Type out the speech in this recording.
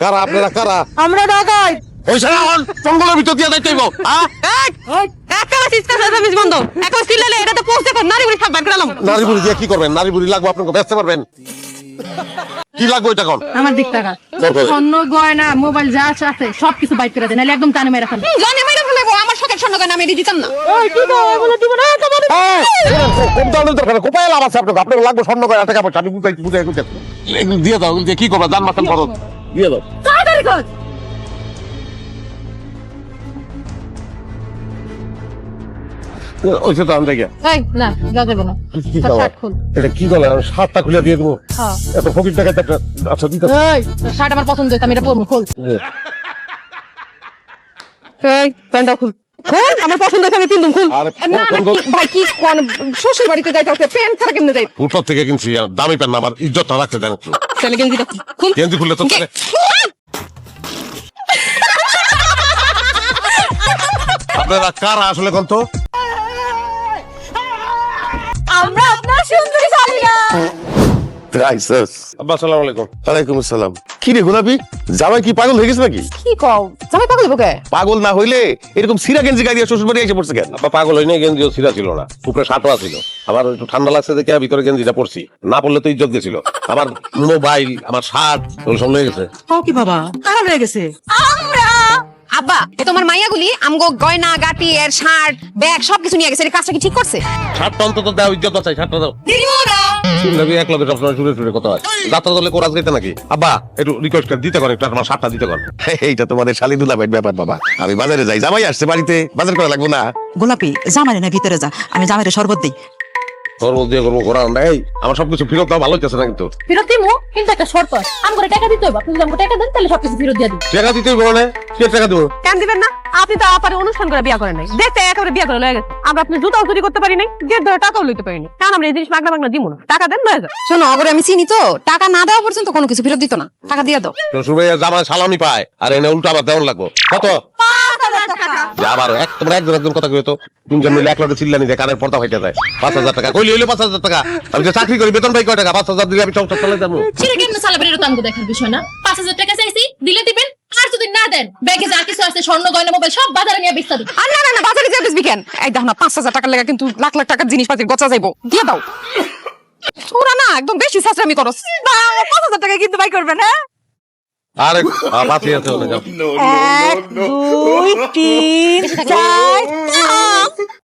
কারা আপনারা কারা? আমরা ঢাকায় ওই সারা জঙ্গলের ভিতর দিয়ে যাইতে হইব। বন্ধ এখন সিলেলে এটা তো পৌঁছে নারী বুড়ি থাকবেন গেলাম নারী বুড়ি দিয়ে কি করবেন? নারী বুড়ি লাগবে আপনাকে বেচতে পারবেন? কি লাগবে ওইটা কোন? আমার দিক টাকা স্বর্ণ গয়না মোবাইল যা আছে সবকিছু বাইক করে দেন, নাহলে একদম টানে মেরে ফেলবেন। জানি মেরে ফেলবো, আমার শখের স্বর্ণ গয়না আমি দিতাম না। ওই কি দাও এগুলো দিব না তোমার। কোন দলের দরকার? কোপায় লাভ আছে আপনাকে? আপনাকে লাগবে স্বর্ণ করে টাকা পয়সা। আমি বুঝাই এগুলো দিয়ে দাও। দিয়ে কি করবে? জান মাতান খরচ দিয়ে দাও। তাড়াতাড়ি কর। ওই তো আমি দেখি এই না যা দেব না। শার্ট খুল। এটা কি বলে? আমি শার্টটা খুলে দিয়ে দেবো? হ্যাঁ এত ফকির টাকা আচ্ছা দিতে। এই শার্ট আমার পছন্দ হইছে, আমি এটা পরবো। খুল। এই প্যান্টটা খুল। খুল, আমার পছন্দ হইছে, আমি পিনদুম। খুল। আরে, না ভাই কি কোন শ্বশুর বাড়িতে যাইতে হচ্ছে প্যান্ট ছাড়া কেমনে যাই? ফুটপাত থেকে কিনছি, দামি প্যান্ট না, আমার ইজ্জতটা রাখতে দেন একটু। তাহলে গেঞ্জিটা খুল। গেঞ্জি খুললে তো আপনারা কারা আসলে কোন তো? আমরা আপনার সুন্দরী শালীরা। আব্বা আসসালামু আলাইকুম। ওয়ালাইকুম আসসালাম। কি রে গোলাপি, জামাই কি পাগল হয়ে গেছে নাকি? কি কও জামাই পাগল বকে? পাগল না হইলে এরকম সিরা গেঞ্জি গায়ে দিয়ে শ্বশুর বাড়ি এসে পড়ছে কেন? আব্বা পাগল হই নাই, গেঞ্জিও সিরা ছিল না, উপরে সাতোয়া ছিল। আবার একটু ঠান্ডা লাগছে দেখে ভিতরে গেঞ্জিটা পরছি, না পড়লে তো ইজ্জত গেছিল। আমার মোবাইল, আমার শার্ট ওগুলো সব লয়ে গেছে। ও কি বাবা, কারা লয়ে গেছে? আমরা। আব্বা এ তোমার মাইয়াগুলি আমগো গয়না গাটি এর শার্ট ব্যাগ সবকিছু নিয়ে গেছে। এই কাজটা কি ঠিক করছে? শার্টটা অন্তত দাও, ইজ্জত বাঁচাই, শার্টটা দাও। দিদিও না। শুনলে এক লগে সবসময় সুরে সুরে কথা হয়। যাত্রা দলে কোরাস গাইতে নাকি? আব্বা একটু রিকোয়েস্ট করে দিতে কর, একটু আমার শার্টটা দিতে কর। এইটা তোমাদের শালি দুলাভাইয়ের ব্যাপার বাবা। আমি বাজারে যাই, জামাই আসছে বাড়িতে, বাজার করা লাগবে না? গোলাপি জামাই না ভিতরে যা, আমি জামাইরে শরবত দিই। সরবত দিয়ে করবো করা নাই। আমার সবকিছু ফেরত দাও, ভালো হচ্ছে না কিন্তু। ফেরত দিমু, কিন্তু একটা শর্ত আছে। আমগরে টাকা দিতে হবে। আপনি যদি আমগো টাকা দেন তাহলে সবকিছু ফেরত দিয়ে দিই। টাকা দিতে হইব মানে? কে টাকা দেবো? কেন দিবেন না? আপনি তো আপারে অনুষ্ঠান করে বিয়া করেন নাই, দেখতে একেবারে বিয়া করে লয়ে গেছে। আমরা আপনার জুতাও চুরি করতে পারি নাই, গেট ধরে টাকাও লইতে পারি নাই। কারণ আমরা এই জিনিস মাগনা মাগনা দিমু না, টাকা দেন লয়ে যান। শোনো অগরে আমি চিনি তো, টাকা না দেওয়া পর্যন্ত কোনো কিছু ফেরত দিত না। টাকা দিয়ে দাও। শ্বশুর ভাইয়া জামাই সালামি পায়, আর এনে উল্টা আবার দেওয়ান লাগবো। কত? আবার তোমরা একজন কথা কই তো, তিনজন মিলে এক লগে চিল্লানি দেয়, কানের পর্দা হইতে যায়। 5,000 টাকা কইলি হইলো 5,000 টাকা। আমি যে চাকরি করি, বেতন পাই কয় টাকা? 5,000 দিলে আমি সংসার চালাই যাবো। সেটা কেমন চালাবেন এটা তো আমাকে দেখার বিষয় না। 5,000 টাকা চাইছি, দিলে দিবেন, আর যদি না দেন ব্যাগে যা কিছু আছে স্বর্ণ গয়না মোবাইল সব বাজারে নিয়ে বেচতে দিন। আর না না না, বাজারে যাই বেচবি কেন? এই দেখো না 5,000 টাকার লাগা কিন্তু লাখ লাখ টাকার জিনিসপাতি গচা যাইবো। দিয়ে দাও। তোরা না একদম বেশি সাসরামি করস। 5,000 টাকা কিন্তু বাই করবেন। হ্যাঁ আরে বাঁচিয়ে আছে, যাও। 1 2 3 4